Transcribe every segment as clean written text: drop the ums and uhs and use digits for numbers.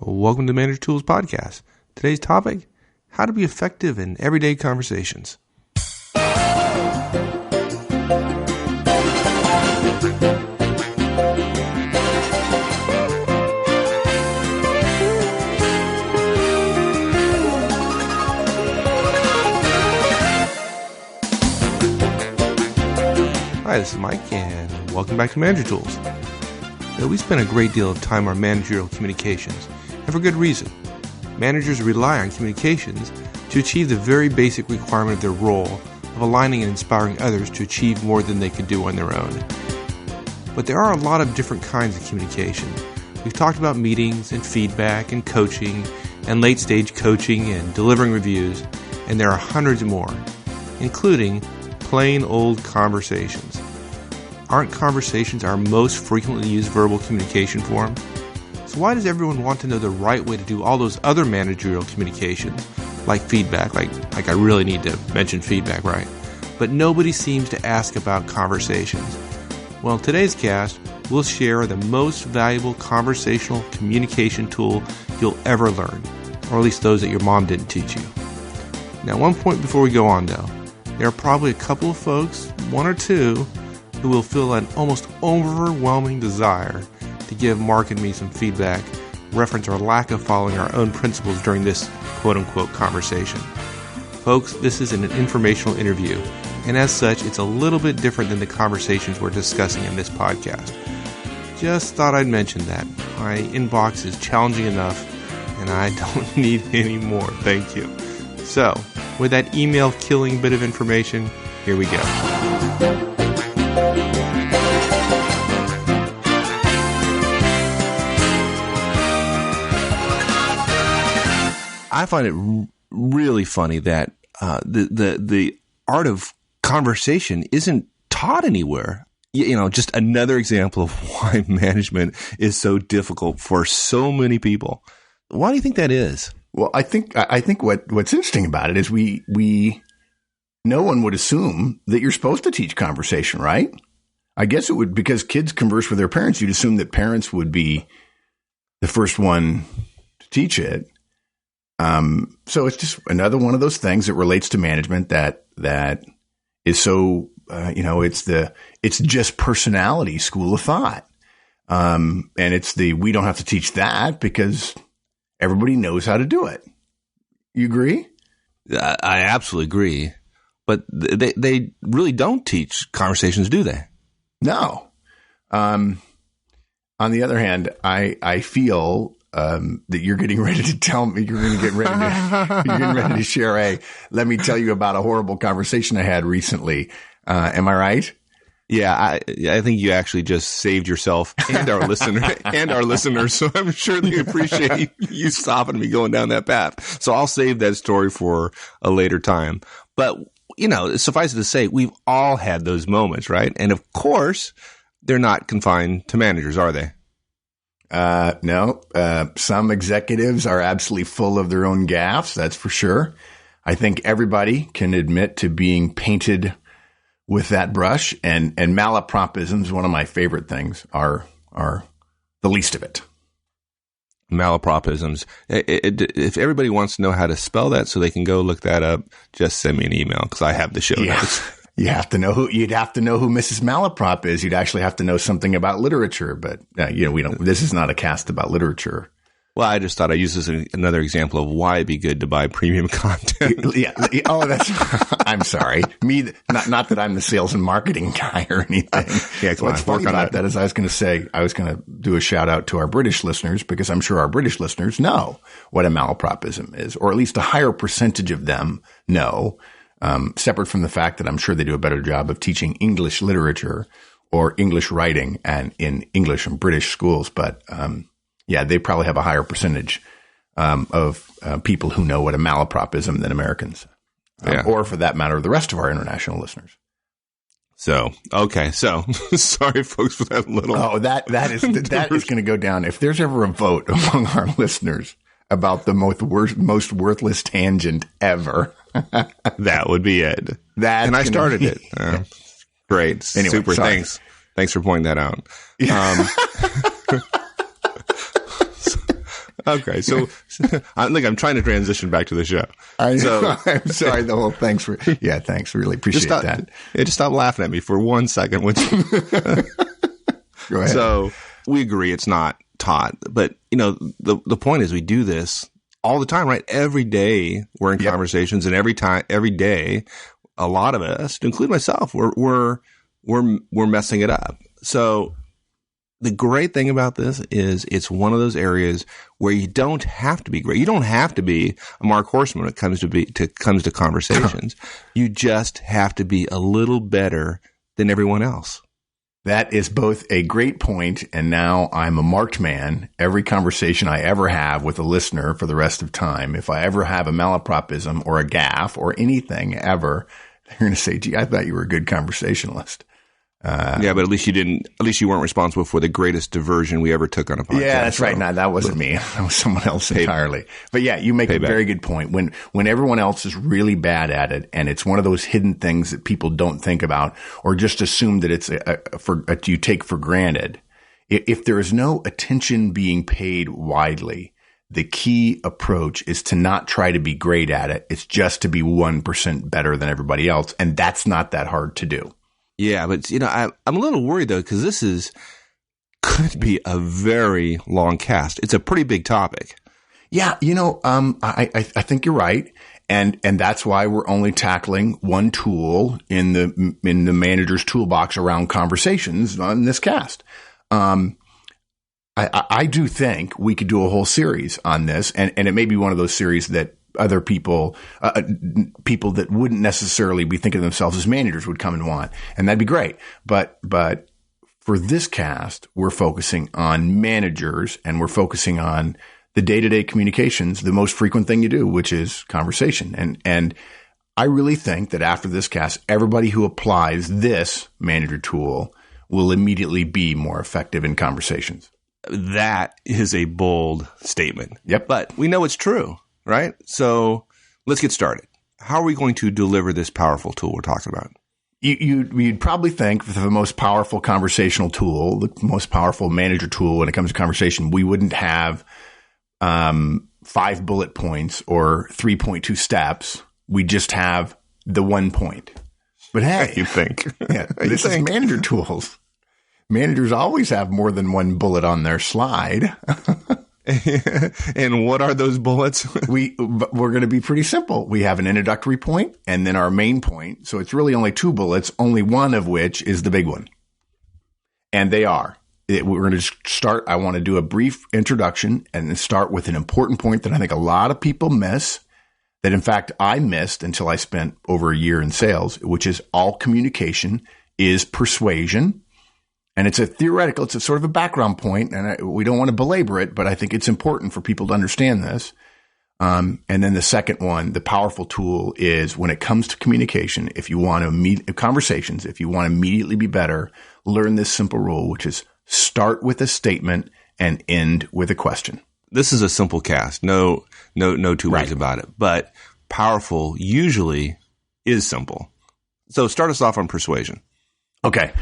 Welcome to Manager Tools Podcast. Today's topic, how to be effective in everyday conversations. Hi, this is Mike, and welcome back to Manager Tools. We spend a great deal of time on managerial communications, and for good reason. Managers rely on communications to achieve the very basic requirement of their role of aligning and inspiring others to achieve more than they could do on their own. But there are a lot of different kinds of communication. We've talked about meetings and feedback and coaching and late-stage coaching and delivering reviews, and there are hundreds more, including plain old conversations. Aren't conversations our most frequently used verbal communication form? So why does everyone want to know the right way to do all those other managerial communications, like feedback, like I really need to mention feedback, right? But nobody seems to ask about conversations. Well, in today's cast, we'll share the most valuable conversational communication tool you'll ever learn, or at least those that your mom didn't teach you. Now, one point before we go on, though. There are probably a couple of folks, one or two, who will feel an almost overwhelming desire to give Mark and me some feedback, reference our lack of following our own principles during this quote-unquote conversation. Folks, this is an informational interview, and as such, it's a little bit different than the conversations we're discussing in this podcast. Just thought I'd mention that. My inbox is challenging enough, and I don't need any more. Thank you. So, with that email-killing bit of information, here we go. I find it really funny that the art of conversation isn't taught anywhere. You know, just another example of why management is so difficult for so many people. Why do you think that is? Well, I think what's interesting about it is no one would assume that you're supposed to teach conversation, right? I guess it would, because kids converse with their parents. You'd assume that parents would be the first one to teach it. So it's just another one of those things that relates to management that is so, it's just personality school of thought. And we don't have to teach that because everybody knows how to do it. You agree? I absolutely agree. But they really don't teach conversations, do they? No. On the other hand, I feel that you're getting ready to tell me, you're getting ready to share let me tell you about a horrible conversation I had recently. Am I right? Yeah, I think you actually just saved yourself and our listeners. So I'm sure they appreciate you stopping me going down that path. So I'll save that story for a later time. But, suffice it to say, we've all had those moments, right? And of course, they're not confined to managers, are they? No. Some executives are absolutely full of their own gaffes. That's for sure. I think everybody can admit to being painted with that brush, and malapropisms, one of my favorite things, are the least of it. Malapropisms. If everybody wants to know how to spell that so they can go look that up, just send me an email because I have the show notes. You'd have to know who Mrs. Malaprop is. You'd actually have to know something about literature, but we don't. This is not a cast about literature. Well, I just thought I'd use this as another example of why it'd be good to buy premium content. Yeah. Oh, I'm sorry. Not that I'm the sales and marketing guy or anything. Yeah, what's funny about that is I was going to do a shout out to our British listeners, because I'm sure our British listeners know what a malapropism is, or at least a higher percentage of them know, separate from the fact that I'm sure they do a better job of teaching English literature or English writing and in English and British schools. But, yeah, they probably have a higher percentage of people who know what a malapropism than Americans, or for that matter, the rest of our international listeners. So, okay. So, sorry, folks, for that little. Oh, that is going to go down. If there's ever a vote among our listeners about the most worthless tangent ever, that would be it. And I started it. Great. Anyway, super. Sorry. Thanks for pointing that out. Okay, so I'm trying to transition back to the show. I'm sorry. The whole thanks. Really appreciate that. Yeah, just stop laughing at me for 1 second. Go ahead. So we agree it's not taught, but the point is we do this all the time, right? Every day we're in conversations, and every day, a lot of us, to include myself, we're messing it up. So the great thing about this is it's one of those areas where you don't have to be great. You don't have to be a Mark Horstman when it comes to conversations. You just have to be a little better than everyone else. That is both a great point, and now I'm a marked man. Every conversation I ever have with a listener for the rest of time, if I ever have a malapropism or a gaffe or anything ever, they're going to say, gee, I thought you were a good conversationalist. Yeah, but at least you weren't responsible for the greatest diversion we ever took on a podcast. Yeah, that's right. No, that wasn't me. That was someone else entirely. But yeah, you make a very good point. When everyone else is really bad at it, and it's one of those hidden things that people don't think about or just assume that it's you take for granted. If there is no attention being paid widely, the key approach is to not try to be great at it. It's just to be 1% better than everybody else. And that's not that hard to do. Yeah, but I'm a little worried though, because could be a very long cast. It's a pretty big topic. Yeah, I think you're right, and that's why we're only tackling one tool in the manager's toolbox around conversations on this cast. I do think we could do a whole series on this, and it may be one of those series that other people that wouldn't necessarily be thinking of themselves as managers would come and want, and that'd be great. But for this cast, we're focusing on managers, and we're focusing on the day-to-day communications, the most frequent thing you do, which is conversation. And I really think that after this cast, everybody who applies this manager tool will immediately be more effective in conversations. That is a bold statement. Yep. But we know it's true. Right? So let's get started. How are we going to deliver this powerful tool we're talking about? You'd probably think for the most powerful conversational tool, the most powerful manager tool when it comes to conversation, we wouldn't have 5 bullet points or 3.2 steps. We just have the 1 point. But hey, you think? Yeah, this is manager tools. Managers always have more than one bullet on their slide. And what are those bullets? We're going to be pretty simple. We have an introductory point and then our main point. So it's really only 2 bullets, only one of which is the big one. And they are. We're going to start. I want to do a brief introduction and then start with an important point that I think a lot of people miss, that in fact I missed until I spent over a year in sales, which is all communication is persuasion. And it's it's a sort of a background point, and we don't want to belabor it, but I think it's important for people to understand this. And then the second one, the powerful tool is when it comes to communication, if you want to immediately be better, learn this simple rule, which is start with a statement and end with a question. This is a simple cast. No two ways about it. But powerful usually is simple. So start us off on persuasion. Okay.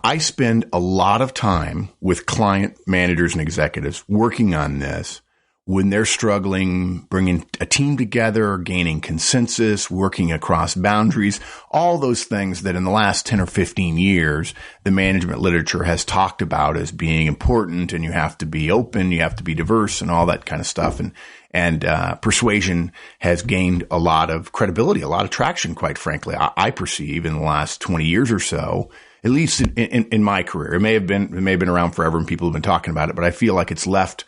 I spend a lot of time with client managers and executives working on this when they're struggling, bringing a team together, gaining consensus, working across boundaries, all those things that in the last 10 or 15 years, the management literature has talked about as being important, and you have to be open, you have to be diverse and all that kind of stuff. And persuasion has gained a lot of credibility, a lot of traction, quite frankly, I perceive in the last 20 years or so. At least in my career. It may have been around forever and people have been talking about it, but I feel like it's left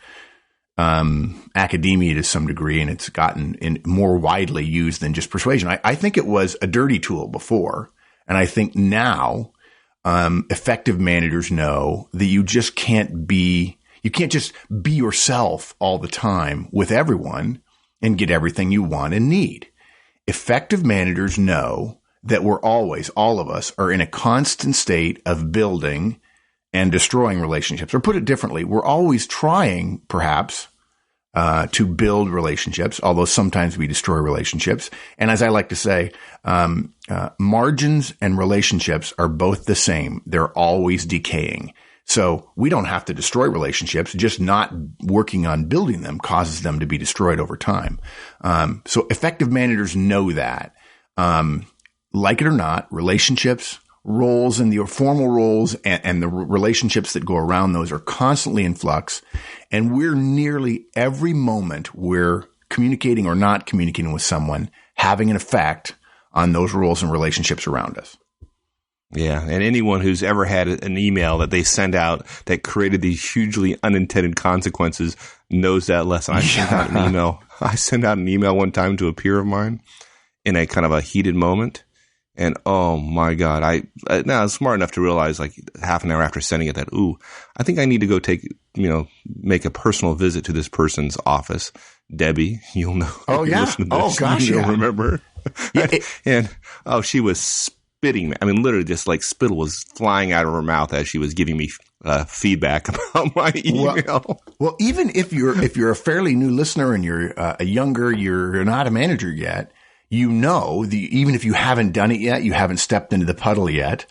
academia to some degree, and it's gotten more widely used than just persuasion. I think it was a dirty tool before, and I think now effective managers know that you can't just be yourself all the time with everyone and get everything you want and need. Effective managers know that we're always, all of us, are in a constant state of building and destroying relationships. Or put it differently, we're always trying, perhaps, to build relationships, although sometimes we destroy relationships. And as I like to say, margins and relationships are both the same. They're always decaying. So we don't have to destroy relationships. Just not working on building them causes them to be destroyed over time. So effective managers know that. Like it or not, relationships, roles, and the formal roles and the relationships that go around those are constantly in flux. And we're nearly every moment we're communicating or not communicating with someone having an effect on those roles and relationships around us. Yeah, and anyone who's ever had an email that they send out that created these hugely unintended consequences knows that lesson. I sent out an email one time to a peer of mine in a kind of a heated moment, and oh my God, I was smart enough to realize like half an hour after sending it that, I think I need to go make a personal visit to this person's office. Debbie, you'll know. Oh yeah. Oh gosh, you'll remember. And she was spitting. I mean, literally, just like spittle was flying out of her mouth as she was giving me feedback about my email. Well, even if you're a fairly new listener and you're you're not a manager yet, even if you haven't done it yet, you haven't stepped into the puddle yet,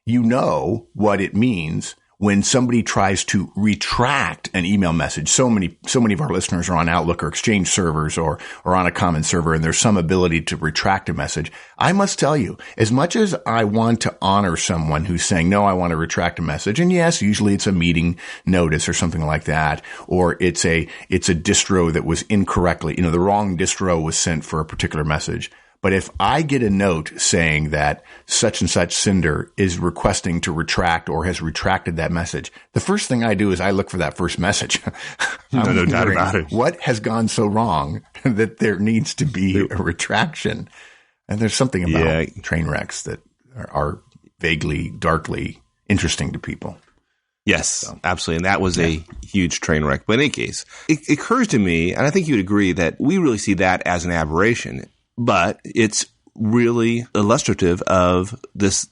you know what it means when somebody tries to retract an email message. So many of our listeners are on Outlook or Exchange servers or on a common server, and there's some ability to retract a message. I must tell you, as much as I want to honor someone who's saying, no, I want to retract a message. And yes, usually it's a meeting notice or something like that, or it's a distro that was incorrectly, the wrong distro was sent for a particular message. But if I get a note saying that such and such sender is requesting to retract or has retracted that message, the first thing I do is I look for that first message. No doubt about it. What has gone so wrong that there needs to be a retraction? And there's something about train wrecks that are vaguely, darkly interesting to people. Yes, absolutely. And that was a huge train wreck. But in any case, it occurs to me, and I think you'd agree, that we really see that as an aberration. But it's really illustrative of this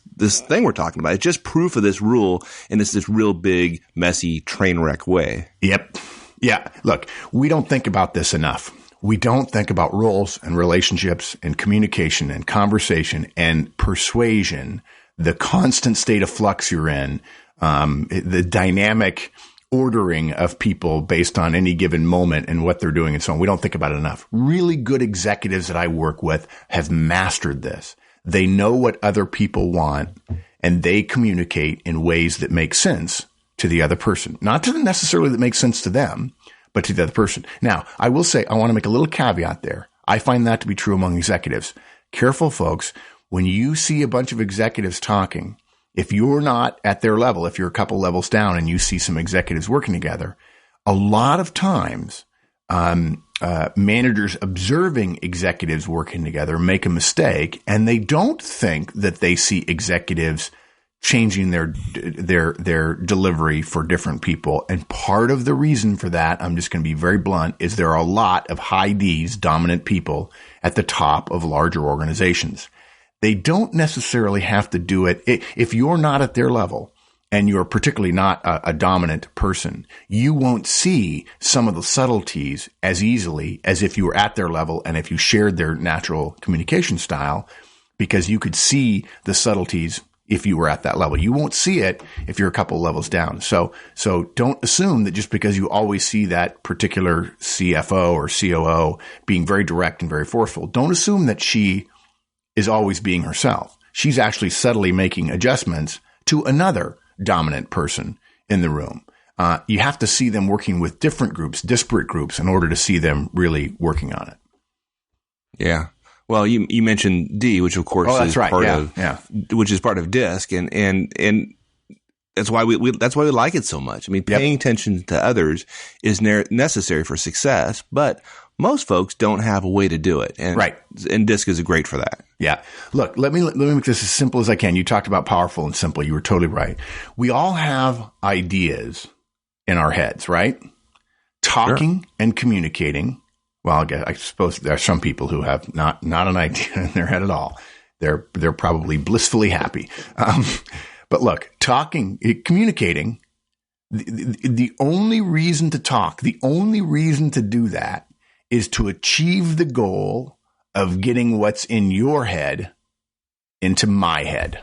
thing we're talking about. It's just proof of this rule in this real big, messy train wreck way. Yep. Yeah. Look, we don't think about this enough. We don't think about roles and relationships and communication and conversation and persuasion, the constant state of flux you're in, the dynamic ordering of people based on any given moment and what they're doing and so on. We don't think about it enough. Really good executives that I work with have mastered this. They know what other people want and they communicate in ways that make sense to the other person. Not to necessarily that make sense to them, but to the other person. Now, I will say, I want to make a little caveat there. I find that to be true among executives. Careful, folks. When you see a bunch of executives talking, if you're not at their level, if you're a couple levels down and you see some executives working together, a lot of times managers observing executives working together make a mistake, and they don't think that they see executives changing their delivery for different people. And part of the reason for that, I'm just going to be very blunt, is there are a lot of high Ds, dominant people at the top of larger organizations. They don't necessarily have to do it. If you're not at their level and you're particularly not a dominant person, you won't see some of the subtleties as easily as if you were at their level and if you shared their natural communication style, because you could see the subtleties if you were at that level. You won't see it if you're a couple levels down. So don't assume that just because you always see that particular CFO or COO being very direct and very forceful, don't assume that she is always being herself. She's actually subtly making adjustments to another dominant person in the room. You have to see them working with different groups, disparate groups, in order to see them really working on it. Yeah. Well, you mentioned D, which of course is part which is part of DISC, and that's why we like it so much. I mean, paying attention to others is necessary for success, but most folks don't have a way to do it. And DISC is great for that. Yeah. Look, let me make this as simple as I can. You talked about powerful and simple. You were totally right. We all have ideas in our heads, right? Talking and communicating. Well, I suppose there are some people who have not an idea in their head at all. They're probably blissfully happy. But look, communicating, the only reason to talk, the only reason to do that is to achieve the goal of getting what's in your head into my head.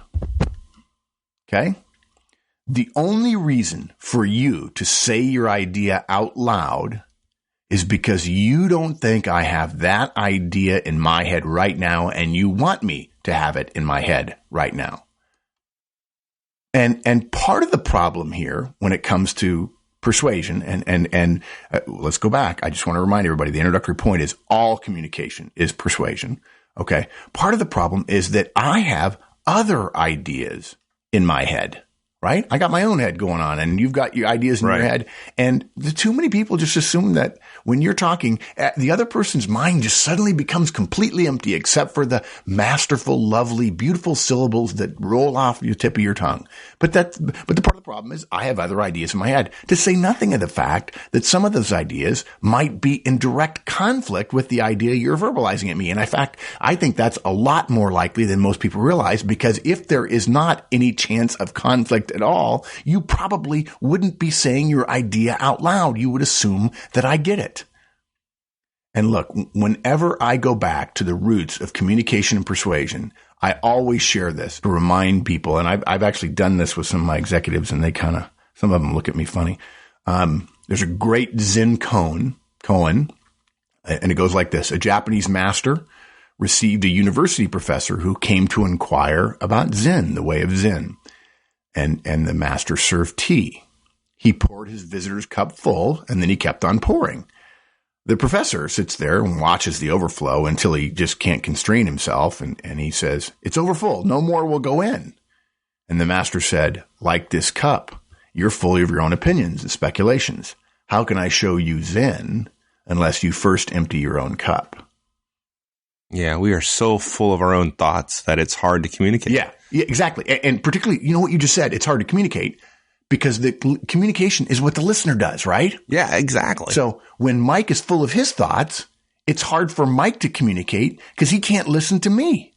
Okay? The only reason for you to say your idea out loud is because you don't think I have that idea in my head right now, and you want me to have it in my head right now. And part of the problem here when it comes to persuasion, and let's go back. I just want to remind everybody, the introductory point is all communication is persuasion. Okay. Part of the problem is that I have other ideas in my head, right? I got my own head going on, and you've got your ideas in your head. And too many people just assume that when you're talking, the other person's mind just suddenly becomes completely empty, except for the masterful, lovely, beautiful syllables that roll off the tip of your tongue. But the part of the problem is I have other ideas in my head, to say nothing of the fact that some of those ideas might be in direct conflict with the idea you're verbalizing at me. And in fact, I think that's a lot more likely than most people realize, because if there is not any chance of conflict at all, you probably wouldn't be saying your idea out loud. You would assume that I get it. And look, whenever I go back to the roots of communication and persuasion, I always share this to remind people. And I've actually done this with some of my executives, and some of them look at me funny. There's a great Zen koan, and it goes like this. A Japanese master received a university professor who came to inquire about Zen, the way of Zen. And the master served tea. He poured his visitor's cup full, and then he kept on pouring. The professor sits there and watches the overflow until he just can't constrain himself, and he says, "It's overfull. No more will go in." And the master said, "Like this cup, you're full of your own opinions and speculations. How can I show you Zen unless you first empty your own cup?" Yeah, we are so full of our own thoughts that it's hard to communicate. Yeah, exactly. And particularly, you know what you just said, it's hard to communicate because the communication is what the listener does, right? Yeah, exactly. So when Mike is full of his thoughts, it's hard for Mike to communicate because he can't listen to me.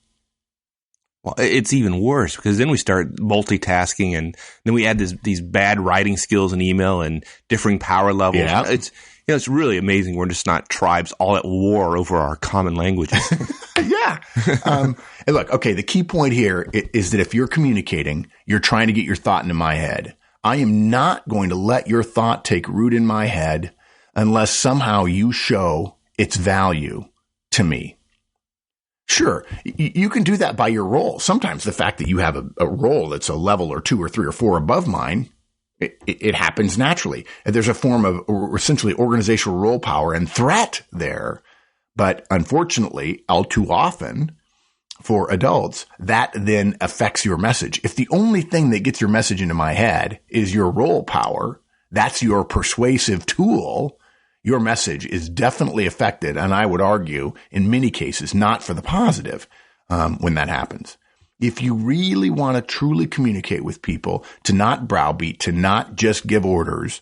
Well, it's even worse because then we start multitasking, and then we add these bad writing skills in email and differing power levels. Yeah. It's really amazing. We're just not tribes all at war over our common languages. Yeah. And look, okay, the key point here is that if you're communicating, you're trying to get your thought into my head. I am not going to let your thought take root in my head unless somehow you show its value to me. Sure, you can do that by your role. Sometimes the fact that you have a role that's a level or 2 or 3 or 4 above mine, it happens naturally. There's a form of essentially organizational role power and threat there. But unfortunately, all too often for adults, that then affects your message. If the only thing that gets your message into my head is your role power, that's your persuasive tool, your message is definitely affected. And I would argue in many cases, not for the positive when that happens. If you really want to truly communicate with people, to not browbeat, to not just give orders,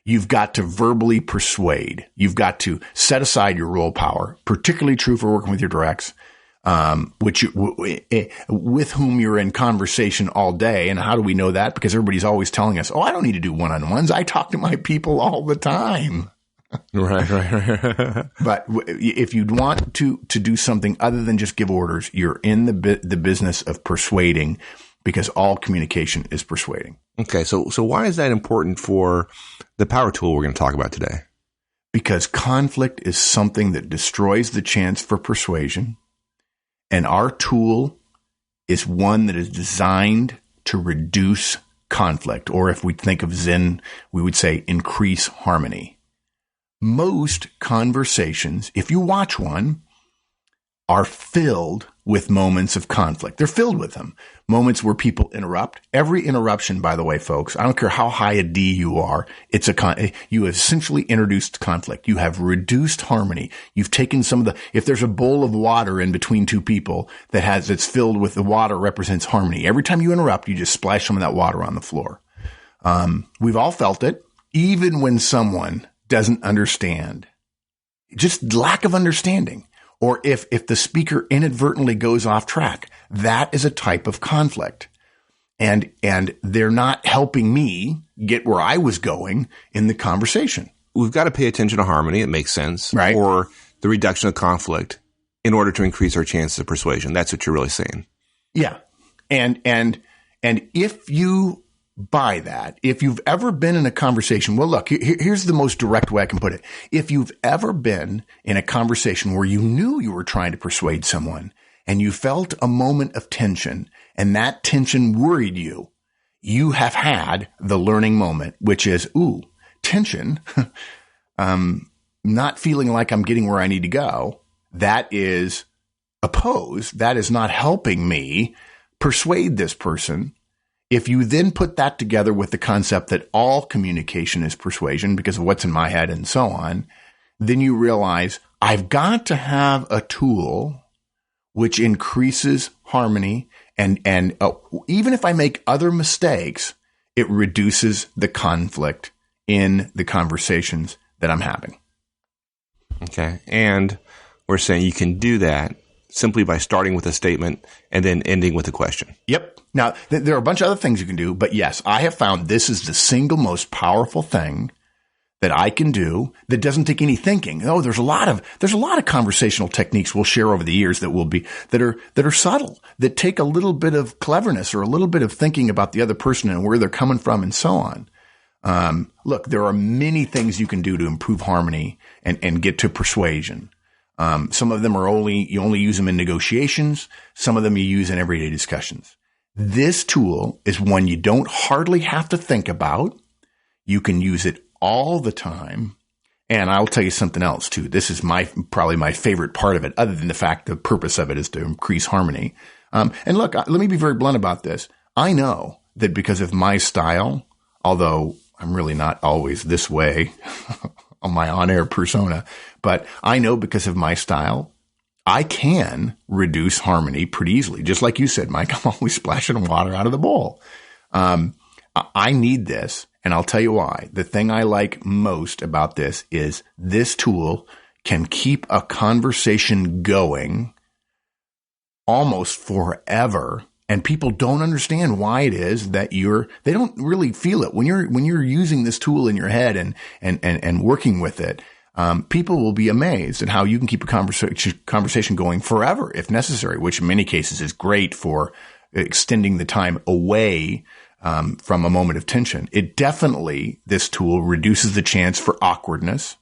you've got to verbally persuade. You've got to set aside your role power, particularly true for working with your directs, with whom you're in conversation all day. And how do we know that? Because everybody's always telling us, "Oh, I don't need to do one-on-ones. I talk to my people all the time." Right. But if you'd want to do something other than just give orders, you're in the business of persuading, because all communication is persuading. Okay, so why is that important for the power tool we're going to talk about today? Because conflict is something that destroys the chance for persuasion, and our tool is one that is designed to reduce conflict, or if we think of Zen, we would say increase harmony. Most conversations, if you watch one, are filled with moments of conflict. They're filled with them. Moments where people interrupt. Every interruption, by the way, folks, I don't care how high a D you are, you have essentially introduced conflict. You have reduced harmony. You've taken if there's a bowl of water in between two people it's filled with the water represents harmony. Every time you interrupt, you just splash some of that water on the floor. We've all felt it, even when someone doesn't understand. Just lack of understanding. Or if the speaker inadvertently goes off track, that is a type of conflict. And they're not helping me get where I was going in the conversation. We've got to pay attention to harmony. It makes sense. Right. Or the reduction of conflict in order to increase our chances of persuasion. That's what you're really saying. Yeah. And if you by that, if you've ever been in a conversation, well, look, here's the most direct way I can put it. If you've ever been in a conversation where you knew you were trying to persuade someone and you felt a moment of tension and that tension worried you, you have had the learning moment, which is, tension, not feeling like I'm getting where I need to go. That is opposed. That is not helping me persuade this person. If you then put that together with the concept that all communication is persuasion because of what's in my head and so on, then you realize I've got to have a tool which increases harmony and even if I make other mistakes, it reduces the conflict in the conversations that I'm having. Okay. And we're saying you can do that simply by starting with a statement and then ending with a question. Yep. Now, there are a bunch of other things you can do, but yes, I have found this is the single most powerful thing that I can do that doesn't take any thinking. Oh, there's a lot of conversational techniques we'll share over the years that are subtle, that take a little bit of cleverness or a little bit of thinking about the other person and where they're coming from and so on. Look, there are many things you can do to improve harmony and get to persuasion. Some of them you only use them in negotiations. Some of them you use in everyday discussions. This tool is one you don't hardly have to think about. You can use it all the time. And I'll tell you something else too. This is probably my favorite part of it, other than the fact the purpose of it is to increase harmony. And look, let me be very blunt about this. I know that because of my style, although I'm really not always this way on my on-air persona, but I know because of my style, I can reduce harmony pretty easily. Just like you said, Mike, I'm always splashing water out of the bowl. I need this, and I'll tell you why. The thing I like most about this is this tool can keep a conversation going almost forever. And people don't understand why it is that they don't really feel it when you're using this tool in your head and working with it. People will be amazed at how you can keep a conversation going forever if necessary, which in many cases is great for extending the time away from a moment of tension. It definitely, this tool reduces the chance for awkwardness.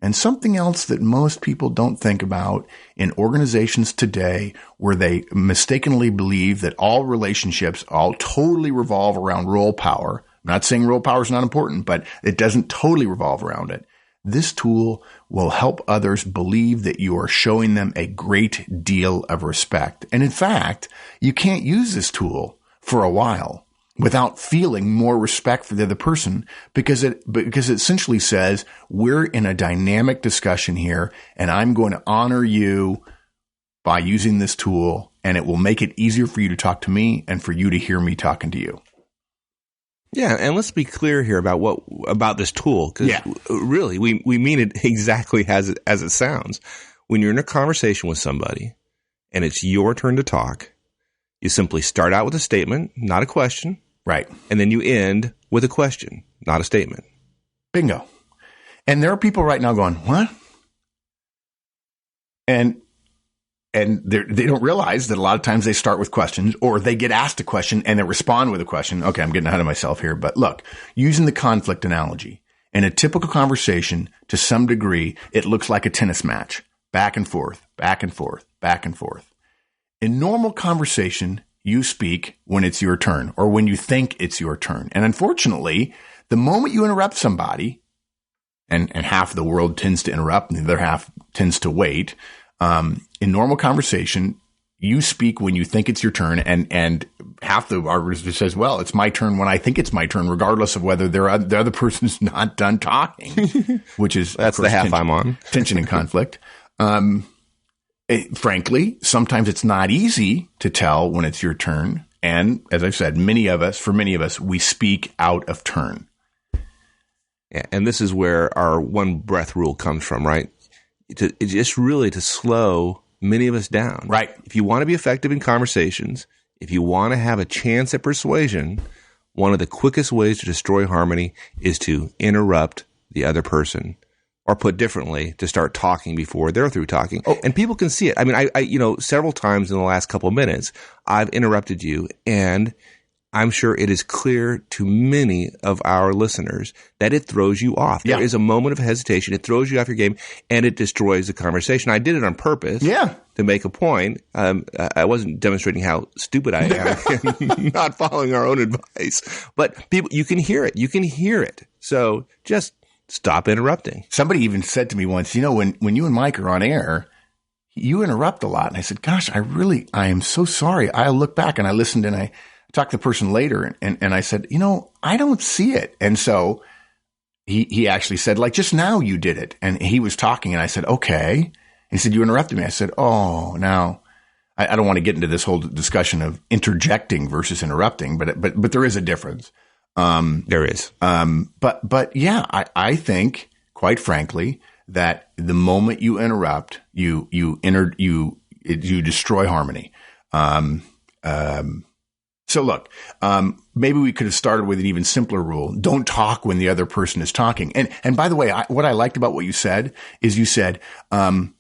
And something else that most people don't think about in organizations today, where they mistakenly believe that all relationships all totally revolve around role power. I'm not saying role power is not important, but it doesn't totally revolve around it. This tool will help others believe that you are showing them a great deal of respect. And in fact, you can't use this tool for a while without feeling more respect for the other person, because it essentially says, we're in a dynamic discussion here, and I'm going to honor you by using this tool, and it will make it easier for you to talk to me and for you to hear me talking to you. Yeah, and let's be clear here about this tool, because really we mean it exactly as it sounds. When you're in a conversation with somebody and it's your turn to talk, you simply start out with a statement, not a question. Right. And then you end with a question, not a statement. Bingo. And there are people right now going, what? And they don't realize that a lot of times they start with questions, or they get asked a question and they respond with a question. Okay, I'm getting ahead of myself here. But look, using the conflict analogy, in a typical conversation, to some degree, it looks like a tennis match. Back and forth, back and forth, back and forth. In normal conversation, you speak when it's your turn, or when you think it's your turn. And unfortunately, the moment you interrupt somebody, and half of the world tends to interrupt and the other half tends to wait, in normal conversation, you speak when you think it's your turn, and half the argument says, well, it's my turn when I think it's my turn, regardless of whether the other person's not done talking, which is, that's the half I'm on. Tension and conflict. Frankly, sometimes it's not easy to tell when it's your turn. And as I've said, for many of us, we speak out of turn. Yeah, and this is where our one breath rule comes from, right? It's just really to slow many of us down. Right. If you want to be effective in conversations, if you want to have a chance at persuasion, one of the quickest ways to destroy harmony is to interrupt the other person. Or put differently, to start talking before they're through talking. Oh. And people can see it. I mean, I several times in the last couple of minutes, I've interrupted you, and I'm sure it is clear to many of our listeners that it throws you off. There is a moment of hesitation. It throws you off your game, and it destroys the conversation. I did it on purpose to make a point. I wasn't demonstrating how stupid I am in not following our own advice. But people, you can hear it. You can hear it. So just stop interrupting. Somebody even said to me once, when you and Mike are on air, you interrupt a lot. And I said, gosh, I am so sorry. I look back and I listened and I talked to the person later and I said, I don't see it. And so he actually said, like, just now you did it. And he was talking and I said, okay. He said, you interrupted me. I said, oh, now I don't want to get into this whole discussion of interjecting versus interrupting, but there is a difference. There is. But yeah, I think, quite frankly, that the moment you interrupt, you destroy harmony. So look, maybe we could have started with an even simpler rule. Don't talk when the other person is talking. And by the way, what I liked about what you said is you said, one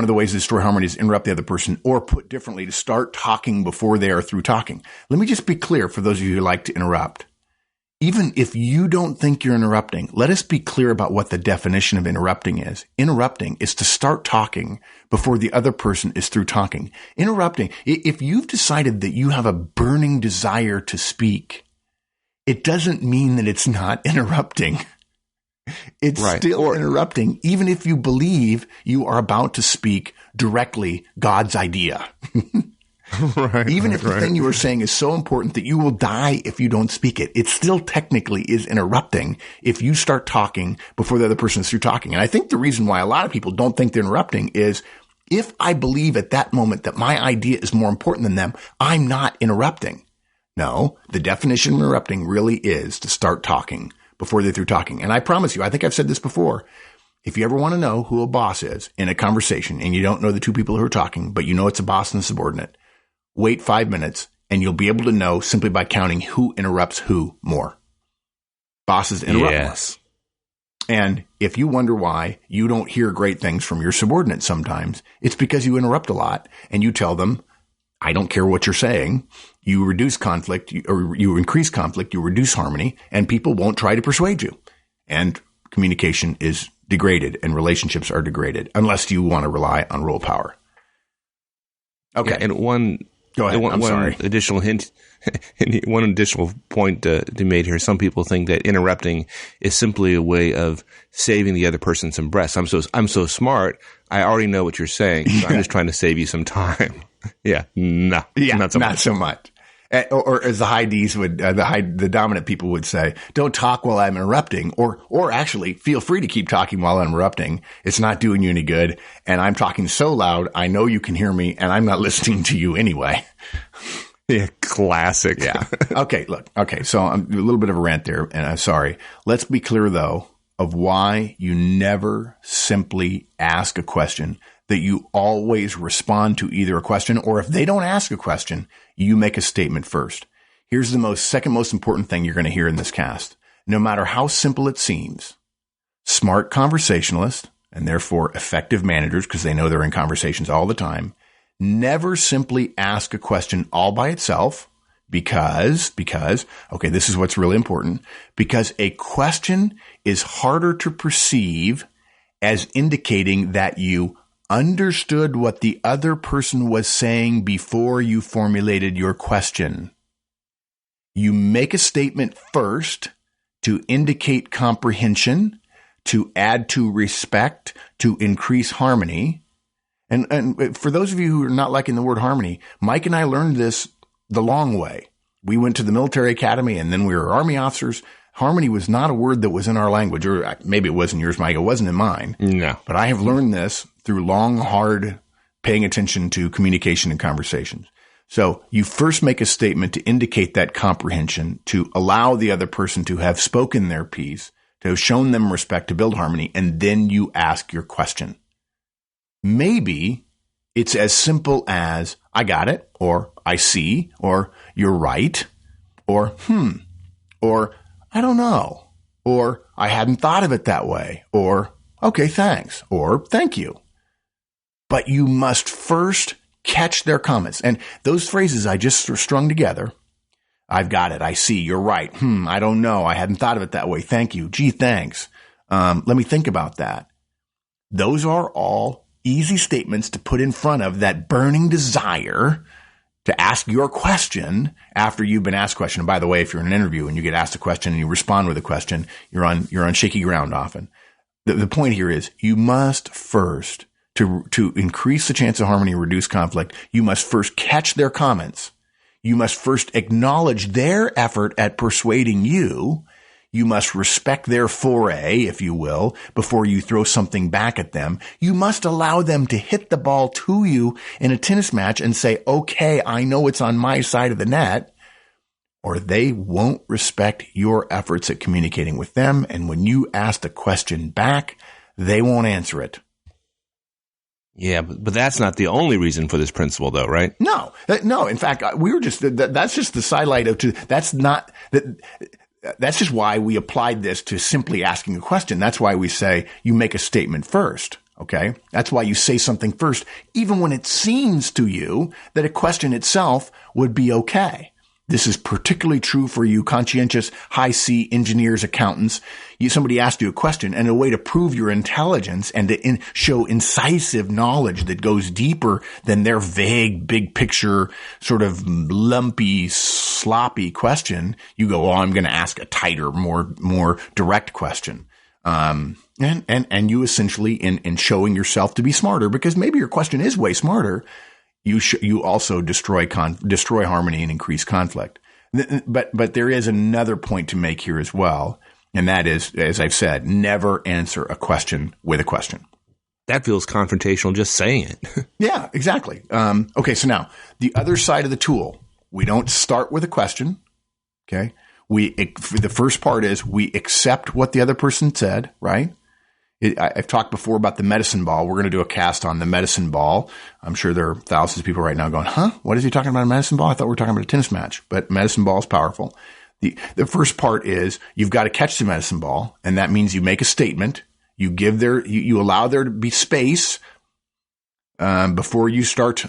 of the ways to destroy harmony is interrupt the other person, or put differently, to start talking before they are through talking. Let me just be clear for those of you who like to interrupt. Even if you don't think you're interrupting, let us be clear about what the definition of interrupting is. Interrupting is to start talking before the other person is through talking. Interrupting, if you've decided that you have a burning desire to speak, it doesn't mean that it's not interrupting. It's still interrupting, even if you believe you are about to speak directly God's idea. Even if the thing you are saying is so important that you will die if you don't speak it, it still technically is interrupting if you start talking before the other person is through talking. And I think the reason why a lot of people don't think they're interrupting is, if I believe at that moment that my idea is more important than them, I'm not interrupting. No, the definition of interrupting really is to start talking before they're through talking. And I promise you, I think I've said this before, if you ever want to know who a boss is in a conversation and you don't know the two people who are talking, but you know it's a boss and a subordinate, wait 5 minutes and you'll be able to know simply by counting who interrupts who more. Bosses interrupt more. And if you wonder why you don't hear great things from your subordinates sometimes, it's because you interrupt a lot and you tell them, I don't care what you're saying. You reduce conflict, or you increase conflict, you reduce harmony, and people won't try to persuade you. And communication is degraded and relationships are degraded unless you want to rely on role power. Okay. Yeah, and one additional hint, one additional point to be made here. Some people think that interrupting is simply a way of saving the other person some breath. I'm so smart. I already know what you're saying. So I'm just trying to save you some time. Not so much. Or as the high D's would, the dominant people would say, don't talk while I'm interrupting, or actually feel free to keep talking while I'm interrupting. It's not doing you any good. And I'm talking so loud, I know you can hear me and I'm not listening to you anyway. Yeah. Classic. Yeah. Okay. Look. Okay. So I'm a little bit of a rant there and I'm sorry. Let's be clear though of why you never simply ask a question, that you always respond to either a question, or if they don't ask a question, you make a statement first. Here's the second most important thing you're going to hear in this cast. No matter how simple it seems, smart conversationalists, and therefore effective managers, because they know they're in conversations all the time, never simply ask a question all by itself because, okay, this is what's really important, because a question is harder to perceive as indicating that you understood what the other person was saying before you formulated your question. You make a statement first to indicate comprehension, to add to respect, to increase harmony. And for those of you who are not liking the word harmony, Mike and I learned this the long way. We went to the military academy and then we were Army officers. Harmony was not a word that was in our language, or maybe it was in yours, Mike. It wasn't in mine. No. But I have learned this through long, hard paying attention to communication and conversations. So you first make a statement to indicate that comprehension, to allow the other person to have spoken their piece, to have shown them respect, to build harmony, and then you ask your question. Maybe it's as simple as, I got it, or I see, or you're right, or or I don't know, or I hadn't thought of it that way, or okay, thanks, or thank you. But you must first catch their comments. And those phrases I just strung together, I've got it. I see. You're right. I don't know. I hadn't thought of it that way. Thank you. Gee, thanks. Let me think about that. Those are all easy statements to put in front of that burning desire to ask your question after you've been asked a question. And by the way, if you're in an interview and you get asked a question and you respond with a question, you're on shaky ground often. The point here is you must first, to increase the chance of harmony and reduce conflict, you must first catch their comments. You must first acknowledge their effort at persuading you. You must respect their foray, if you will, before you throw something back at them. You must allow them to hit the ball to you in a tennis match and say, okay, I know it's on my side of the net, or they won't respect your efforts at communicating with them. And when you ask the question back, they won't answer it. Yeah, but that's not the only reason for this principle, though, right? No. In fact, that's just the sidelight of, that's just why we applied this to simply asking a question. That's why we say you make a statement first. Okay. That's why you say something first, even when it seems to you that a question itself would be okay. This is particularly true for you conscientious high C engineers, accountants. Somebody asked you a question, and a way to prove your intelligence and to show incisive knowledge that goes deeper than their vague, big picture, sort of lumpy, sloppy question. You go, I'm going to ask a tighter, more direct question. And you essentially, in showing yourself to be smarter, because maybe your question is way smarter, you also destroy harmony and increase conflict. But there is another point to make here as well. And that is, as I've said, never answer a question with a question. That feels confrontational just saying it. Yeah, exactly. Okay. So now the other side of the tool, we don't start with a question. Okay. The first part is we accept what the other person said, right? I've talked before about the medicine ball. We're going to do a cast on the medicine ball. I'm sure there are thousands of people right now going, what is he talking about, a medicine ball? I thought we were talking about a tennis match, but medicine ball is powerful. The first part is you've got to catch the medicine ball, and that means you make a statement. You allow there to be space before you start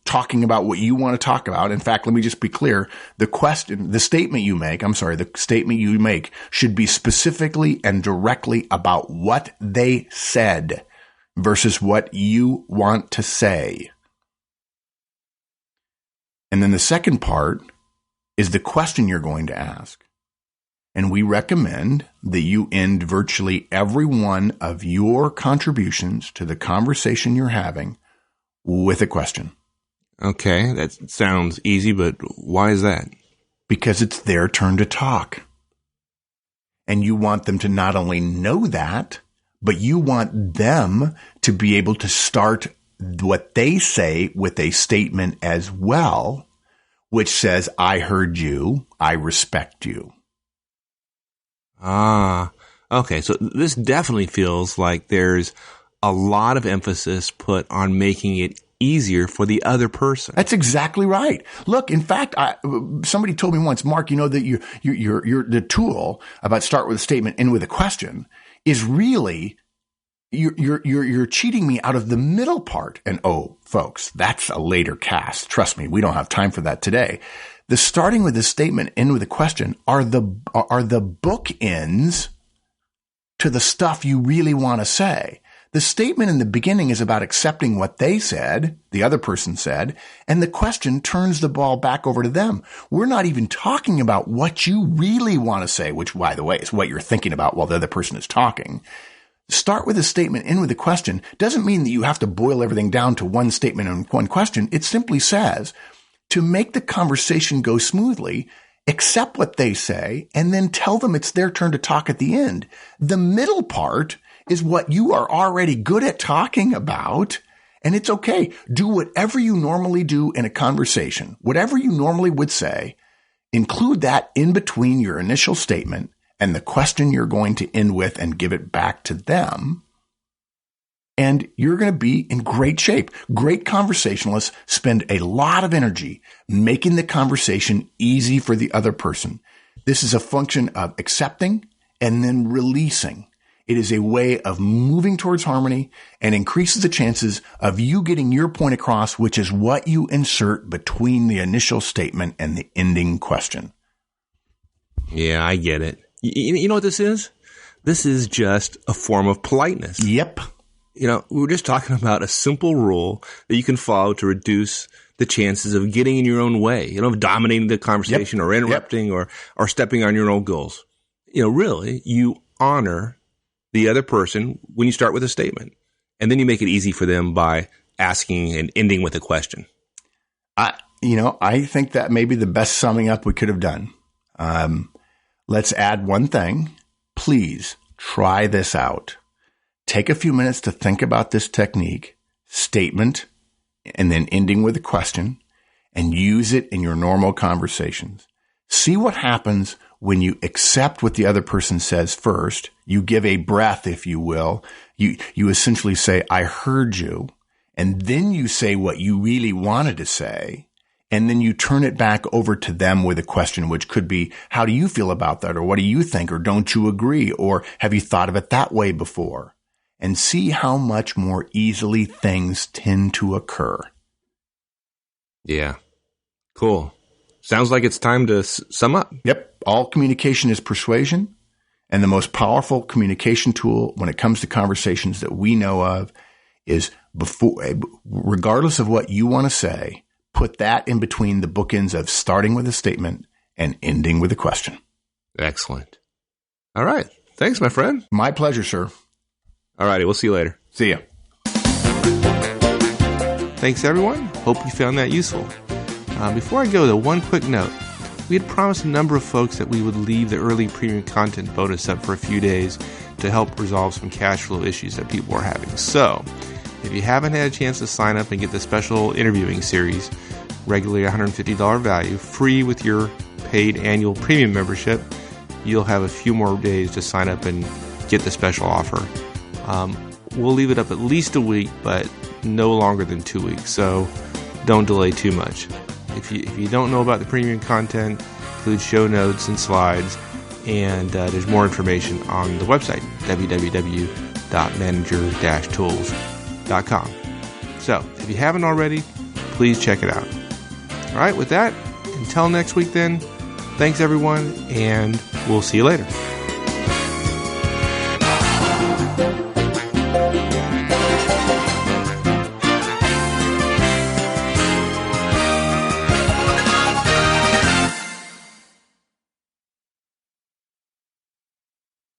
talking about what you want to talk about. In fact, let me just be clear. The statement you make should be specifically and directly about what they said versus what you want to say. And then the second part is the question you're going to ask. And we recommend that you end virtually every one of your contributions to the conversation you're having with a question. Okay, that sounds easy, but why is that? Because it's their turn to talk. And you want them to not only know that, but you want them to be able to start what they say with a statement as well, which says, I heard you, I respect you. Okay. So this definitely feels like there's a lot of emphasis put on making it easier for the other person. That's exactly right. Look, in fact, somebody told me once, Mark, you know that you're the tool about start with a statement, end with a question is really you're cheating me out of the middle part. And folks, that's a later cast. Trust me, we don't have time for that today. The starting with a statement, end with a question are the bookends to the stuff you really want to say. The statement in the beginning is about accepting what they said, the other person said, and the question turns the ball back over to them. We're not even talking about what you really want to say, which, by the way, is what you're thinking about while the other person is talking. Start with a statement, end with a question doesn't mean that you have to boil everything down to one statement and one question. It simply says, to make the conversation go smoothly, accept what they say, and then tell them it's their turn to talk at the end. The middle part is what you are already good at talking about, and it's okay. Do whatever you normally do in a conversation, whatever you normally would say, include that in between your initial statement and the question you're going to end with and give it back to them. And you're going to be in great shape. Great conversationalists spend a lot of energy making the conversation easy for the other person. This is a function of accepting and then releasing. It is a way of moving towards harmony and increases the chances of you getting your point across, which is what you insert between the initial statement and the ending question. Yeah, I get it. You know what this is? This is just a form of politeness. Yep. We were just talking about a simple rule that you can follow to reduce the chances of getting in your own way, of dominating the conversation or interrupting or stepping on your own goals. Really, you honor the other person when you start with a statement, and then you make it easy for them by asking and ending with a question. I think that may be the best summing up we could have done. Let's add one thing. Please try this out. Take a few minutes to think about this technique, statement, and then ending with a question, and use it in your normal conversations. See what happens when you accept what the other person says first. You give a breath, if you will. You essentially say, I heard you. And then you say what you really wanted to say. And then you turn it back over to them with a question, which could be, how do you feel about that? Or what do you think? Or don't you agree? Or have you thought of it that way before? And see how much more easily things tend to occur. Yeah. Cool. Sounds like it's time to sum up. Yep. All communication is persuasion. And the most powerful communication tool when it comes to conversations that we know of is regardless of what you want to say, put that in between the bookends of starting with a statement and ending with a question. Excellent. All right. Thanks, my friend. My pleasure, sir. All righty. We'll see you later. See ya. Thanks, everyone. Hope you found that useful. Before I go, though, one quick note. We had promised a number of folks that we would leave the early premium content bonus up for a few days to help resolve some cash flow issues that people are having. So, if you haven't had a chance to sign up and get the special interviewing series, regularly $150 value, free with your paid annual premium membership, you'll have a few more days to sign up and get the special offer. We'll leave it up at least a week, but no longer than 2 weeks, so don't delay too much. If you don't know about the premium content, include show notes and slides, and there's more information on the website, www.manager-tools.com. So, if you haven't already, please check it out. All right, with that, until next week then, thanks everyone, and we'll see you later.